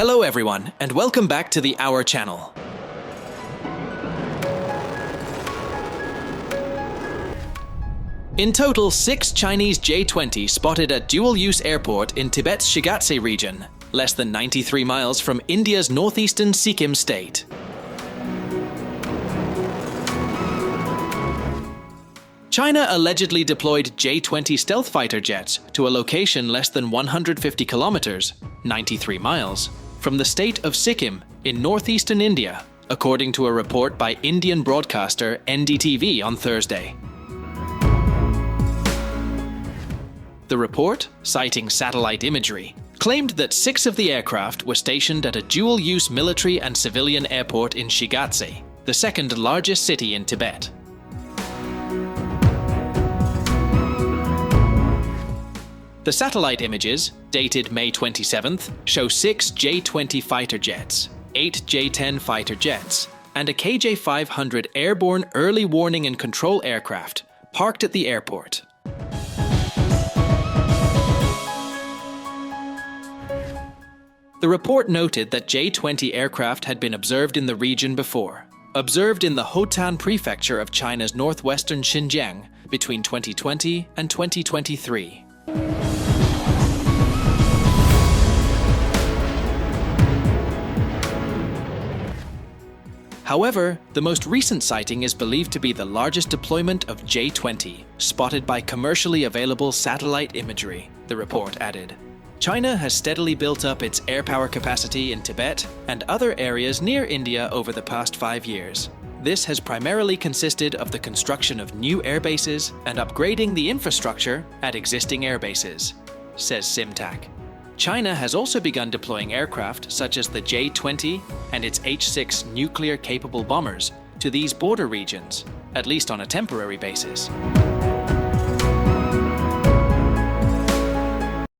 Hello everyone, and welcome back to our channel. In total, 6 Chinese J-20 spotted at dual-use airport in Tibet's Shigatse region, less than 93 miles from India's northeastern Sikkim state. China allegedly deployed J-20 stealth fighter jets to a location less than 150 kilometers, 93 miles, from the state of Sikkim in northeastern India, according to a report by Indian broadcaster NDTV on Thursday. The report, citing satellite imagery, claimed that 6 of the aircraft were stationed at a dual-use military and civilian airport in Shigatse, the second largest city in Tibet. The satellite images, dated May 27th, show 6 J-20 fighter jets, 8 J-10 fighter jets, and a KJ-500 airborne early warning and control aircraft parked at the airport. The report noted that J-20 aircraft had been observed in the region before, observed in the Hotan prefecture of China's northwestern Xinjiang between 2020 and 2023. However, the most recent sighting is believed to be the largest deployment of J-20 spotted by commercially available satellite imagery, the report added. China has steadily built up its air power capacity in Tibet and other areas near India over the past 5 years. This has primarily consisted of the construction of new airbases and upgrading the infrastructure at existing airbases, says Simtak. China has also begun deploying aircraft such as the J-20 and its H-6 nuclear-capable bombers to these border regions, at least on a temporary basis.